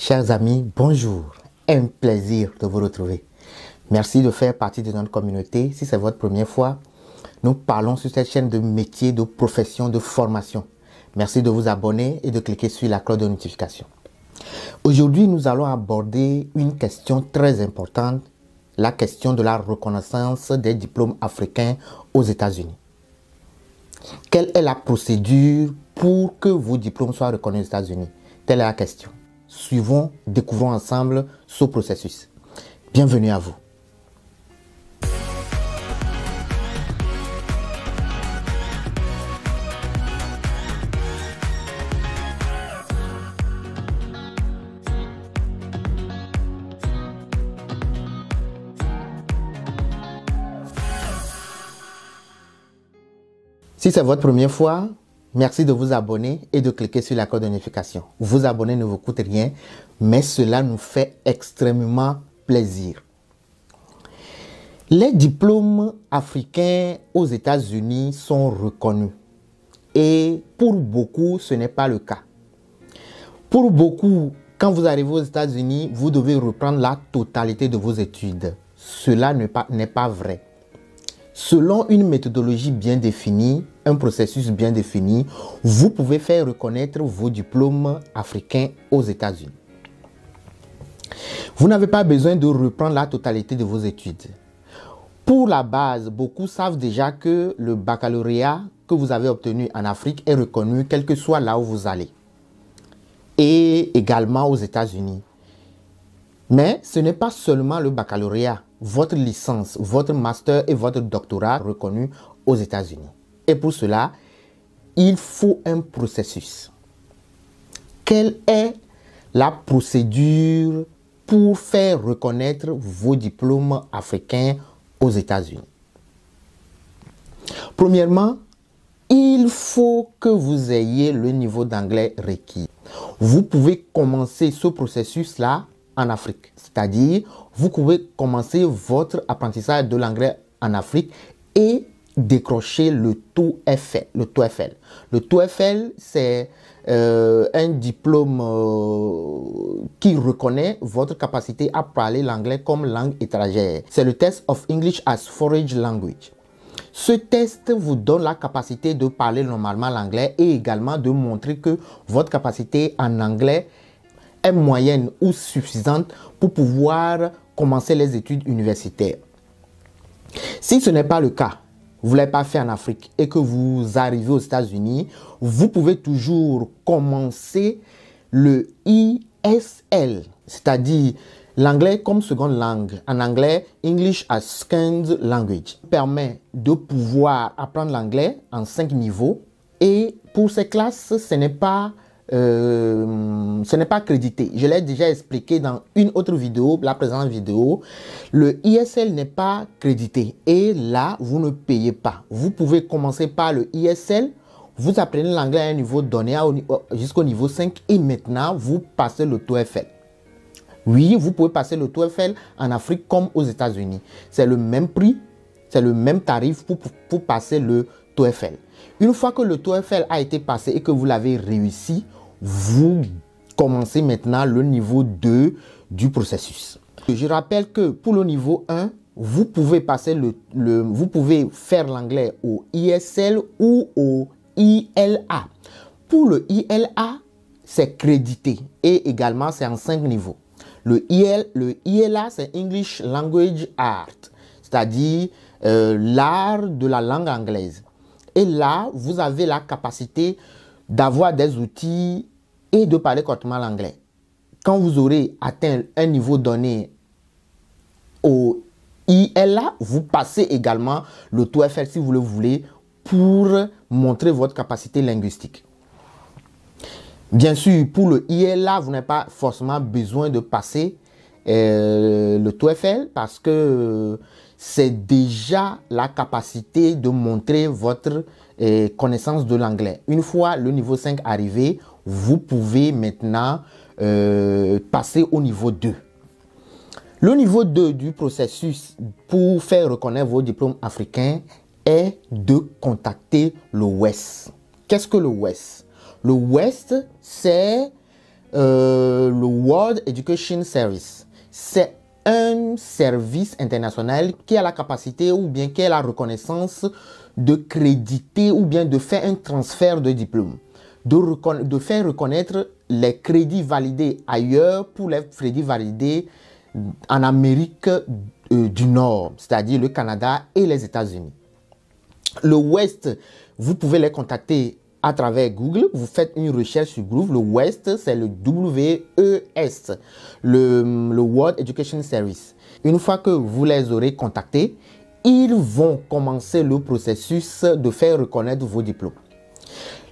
Chers amis, bonjour. Un plaisir de vous retrouver. Merci de faire partie de notre communauté. Si c'est votre première fois, nous parlons sur cette chaîne de métiers, de profession, de formation. Merci de vous abonner et de cliquer sur la cloche de notification. Aujourd'hui, nous allons aborder une question très importante, la question de la reconnaissance des diplômes africains aux États-Unis. Quelle est la procédure pour que vos diplômes soient reconnus aux États-Unis? Telle est la question. Suivons, découvrons ensemble ce processus. Bienvenue à vous. Si c'est votre première fois, merci de vous abonner et de cliquer sur la cloche de notification. Vous abonner ne vous coûte rien, mais cela nous fait extrêmement plaisir. Les diplômes africains aux États-Unis sont reconnus. Et pour beaucoup, ce n'est pas le cas. Pour beaucoup, quand vous arrivez aux États-Unis, vous devez reprendre la totalité de vos études. Cela n'est pas vrai. Selon une méthodologie bien définie, un processus bien défini, vous pouvez faire reconnaître vos diplômes africains aux États-Unis. Vous n'avez pas besoin de reprendre la totalité de vos études. Pour la base, beaucoup savent déjà que le baccalauréat que vous avez obtenu en Afrique est reconnu quel que soit là où vous allez. Et également aux États-Unis. Mais ce n'est pas seulement le baccalauréat. Votre licence, votre master et votre doctorat reconnus aux États-Unis. Et pour cela, il faut un processus. Quelle est la procédure pour faire reconnaître vos diplômes africains aux États-Unis? Premièrement, il faut que vous ayez le niveau d'anglais requis. Vous pouvez commencer ce processus-là en Afrique. C'est-à-dire, vous pouvez commencer votre apprentissage de l'anglais en Afrique et décrocher le TOEFL. Le TOEFL, c'est un diplôme qui reconnaît votre capacité à parler l'anglais comme langue étrangère. C'est le Test of English as Foreign Language. Ce test vous donne la capacité de parler normalement l'anglais et également de montrer que votre capacité en anglais est moyenne ou suffisante pour pouvoir commencer les études universitaires. Si ce n'est pas le cas, vous ne l'avez pas fait en Afrique et que vous arrivez aux États-Unis, vous pouvez toujours commencer le ESL, c'est-à-dire l'anglais comme seconde langue. En anglais, English as Second Language. Ça permet de pouvoir apprendre l'anglais en 5 niveaux et pour ces classes, ce n'est pas crédité. Je l'ai déjà expliqué dans une autre vidéo, la présente vidéo. Le ESL n'est pas crédité et là, vous ne payez pas. Vous pouvez commencer par le ESL, vous apprenez l'anglais à un niveau donné jusqu'au niveau 5 et maintenant, vous passez le TOEFL. Oui, vous pouvez passer le TOEFL en Afrique comme aux États-Unis. C'est le même prix, c'est le même tarif pour passer le TOEFL. Une fois que le TOEFL a été passé et que vous l'avez réussi, vous commencez maintenant le niveau 2 du processus. Je rappelle que pour le niveau 1, vous pouvez passer vous pouvez faire l'anglais au ESL ou au ILA. Pour le ILA, c'est crédité et également c'est en 5 niveaux. Le ILA, c'est English Language Art, c'est-à-dire l'art de la langue anglaise. Et là, vous avez la capacité d'avoir des outils et de parler correctement l'anglais. Quand vous aurez atteint un niveau donné au ILA, vous passez également le TOEFL si vous le voulez pour montrer votre capacité linguistique. Bien sûr, pour le ILA, vous n'avez pas forcément besoin de passer le TOEFL parce que c'est déjà la capacité de montrer votre connaissance de l'anglais. Une fois le niveau 5 arrivé, vous pouvez maintenant passer au niveau 2. Le niveau 2 du processus pour faire reconnaître vos diplômes africains est de contacter le Qu'est-ce que le West? Le West, c'est le World Education Service, c'est un service international qui a la capacité ou bien qui a la reconnaissance de créditer ou bien de faire un transfert de diplôme, de faire reconnaître les crédits validés ailleurs pour les crédits validés en Amérique du Nord, c'est-à-dire le Canada et les États-Unis. Le West, vous pouvez les contacter à travers Google. Vous faites une recherche sur Google. Le West, c'est le WES, le World Education Service. Une fois que vous les aurez contactés, ils vont commencer le processus de faire reconnaître vos diplômes.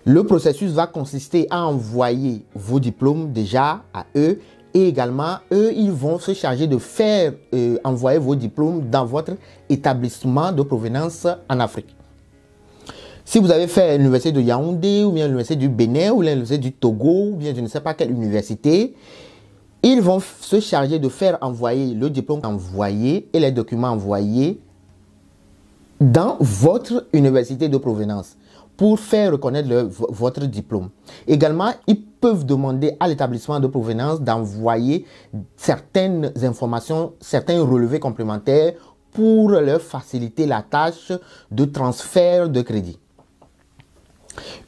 Le processus va consister à envoyer vos diplômes déjà à eux. Et également, eux, ils vont se charger de faire envoyer vos diplômes dans votre établissement de provenance en Afrique. Si vous avez fait l'université de Yaoundé, ou bien l'université du Bénin, ou l'université du Togo, ou bien je ne sais pas quelle université, ils vont se charger de faire envoyer le diplôme envoyé et les documents envoyés dans votre université de provenance pour faire reconnaître votre diplôme. Également, ils peuvent demander à l'établissement de provenance d'envoyer certaines informations, certains relevés complémentaires pour leur faciliter la tâche de transfert de crédit.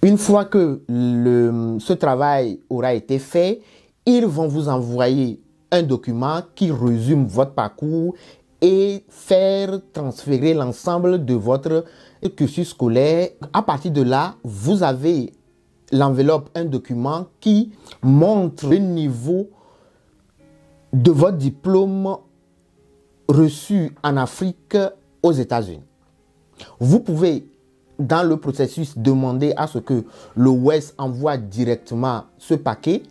Une fois que ce travail aura été fait, ils vont vous envoyer un document qui résume votre parcours et faire transférer l'ensemble de votre cursus scolaire. À partir de là, vous avez l'enveloppe, un document qui montre le niveau de votre diplôme reçu en Afrique aux États-Unis. Vous pouvez, dans le processus, demander à ce que le WES envoie directement ce paquet,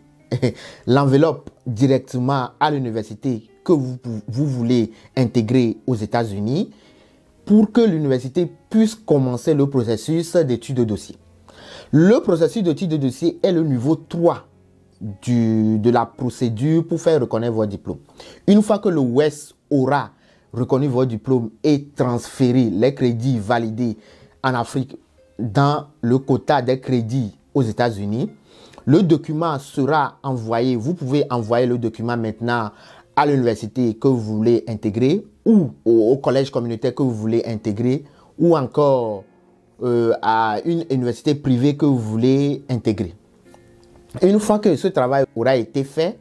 l'enveloppe directement à l'université que vous voulez intégrer aux États-Unis pour que l'université puisse commencer le processus d'étude de dossier. Le processus d'étude de dossier est le niveau 3 de la procédure pour faire reconnaître votre diplôme. Une fois que le WES aura reconnu votre diplôme et transféré les crédits validés en Afrique dans le quota des crédits aux États-Unis, le document sera envoyé. Vous pouvez envoyer le document maintenant à l'université que vous voulez intégrer ou au collège communautaire que vous voulez intégrer ou encore à une université privée que vous voulez intégrer. Et une fois que ce travail aura été fait,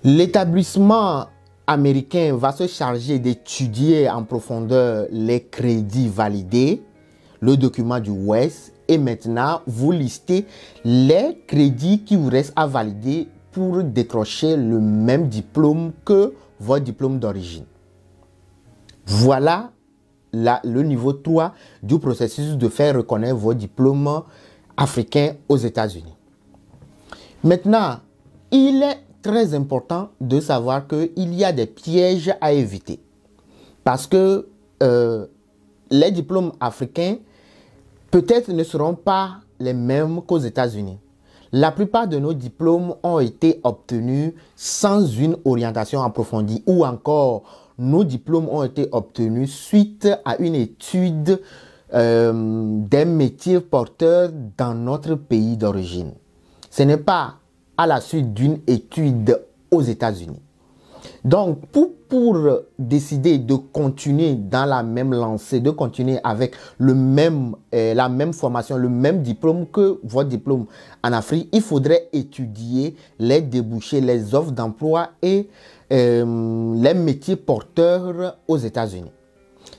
l'établissement américain va se charger d'étudier en profondeur les crédits validés, le document du WES, et maintenant vous listez les crédits qui vous restent à valider pour décrocher le même diplôme que votre diplôme d'origine. Voilà le niveau 3 du processus de faire reconnaître vos diplômes africains aux États-Unis. Maintenant, il est très important de savoir qu'il y a des pièges à éviter. Parce que les diplômes africains peut-être ne seront pas les mêmes qu'aux États-Unis. La plupart de nos diplômes ont été obtenus sans une orientation approfondie ou encore nos diplômes ont été obtenus suite à une étude des métiers porteurs dans notre pays d'origine. Ce n'est pas à la suite d'une étude aux États-Unis. Donc, pour décider de continuer dans la même lancée, de continuer avec la même formation, le même diplôme que votre diplôme en Afrique, il faudrait étudier les débouchés, les offres d'emploi et les métiers porteurs aux États-Unis.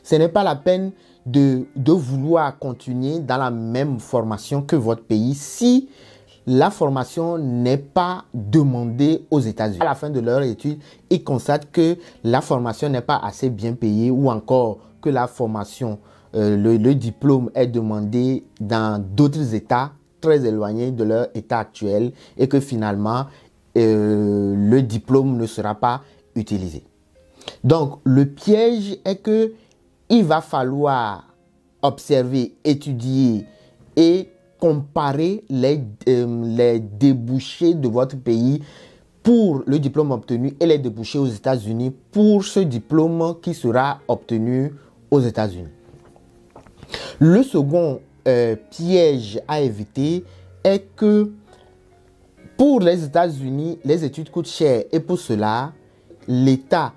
Ce n'est pas la peine de vouloir continuer dans la même formation que votre pays si la formation n'est pas demandée aux États-Unis. À la fin de leur étude, ils constatent que la formation n'est pas assez bien payée ou encore que la formation, le diplôme est demandé dans d'autres États très éloignés de leur état actuel et que finalement, le diplôme ne sera pas utilisé. Donc, le piège est que il va falloir observer, étudier et comparer les débouchés de votre pays pour le diplôme obtenu et les débouchés aux États-Unis pour ce diplôme qui sera obtenu aux États-Unis. Le second piège à éviter est que Pour les États-Unis, les études coûtent cher et pour cela, l'État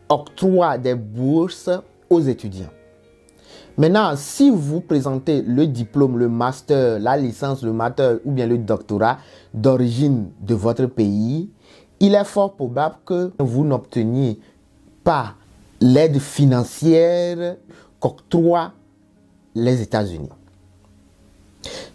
octroie des bourses aux étudiants. Maintenant, si vous présentez le diplôme, le master, la licence, le master ou bien le doctorat d'origine de votre pays, il est fort probable que vous n'obteniez pas l'aide financière qu'octroient les États-Unis.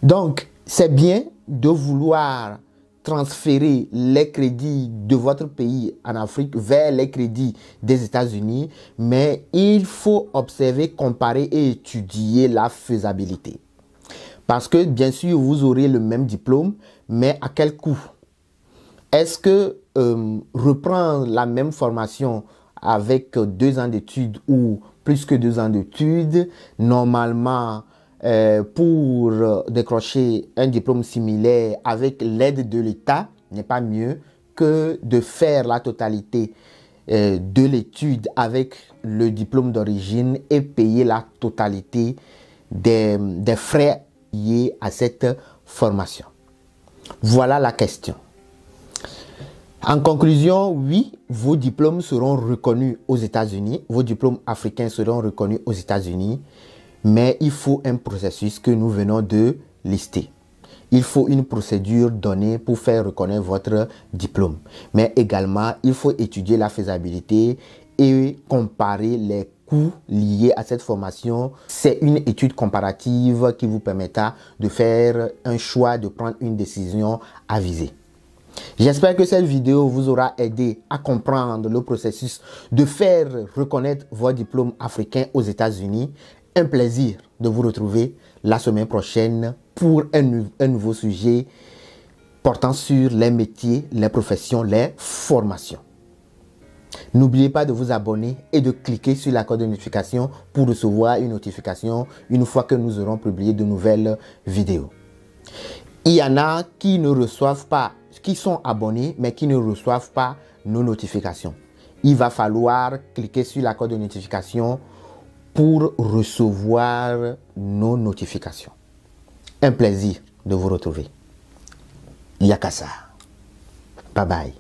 Donc, c'est bien de vouloir transférer les crédits de votre pays en Afrique vers les crédits des États-Unis, mais il faut observer, comparer et étudier la faisabilité. Parce que bien sûr, vous aurez le même diplôme, mais à quel coût? Est-ce que reprendre la même formation avec 2 ans d'études ou plus que 2 ans d'études, normalement, pour décrocher un diplôme similaire avec l'aide de l'État n'est pas mieux que de faire la totalité de l'étude avec le diplôme d'origine et payer la totalité des frais liés à cette formation. Voilà la question. En conclusion, oui, vos diplômes seront reconnus aux États-Unis, vos diplômes africains seront reconnus aux États-Unis, mais il faut un processus que nous venons de lister. Il faut une procédure donnée pour faire reconnaître votre diplôme. Mais également, il faut étudier la faisabilité et comparer les coûts liés à cette formation. C'est une étude comparative qui vous permettra de faire un choix, de prendre une décision avisée. J'espère que cette vidéo vous aura aidé à comprendre le processus de faire reconnaître vos diplômes africains aux États-Unis. Un plaisir de vous retrouver la semaine prochaine pour un nouveau sujet portant sur les métiers, les professions, les formations. N'oubliez pas de vous abonner et de cliquer sur la cloche de notification pour recevoir une notification une fois que nous aurons publié de nouvelles vidéos. Il y en a qui ne reçoivent pas, qui sont abonnés mais qui ne reçoivent pas nos notifications. Il va falloir cliquer sur la cloche de notification pour recevoir nos notifications. Un plaisir de vous retrouver. Yakasa. Bye bye.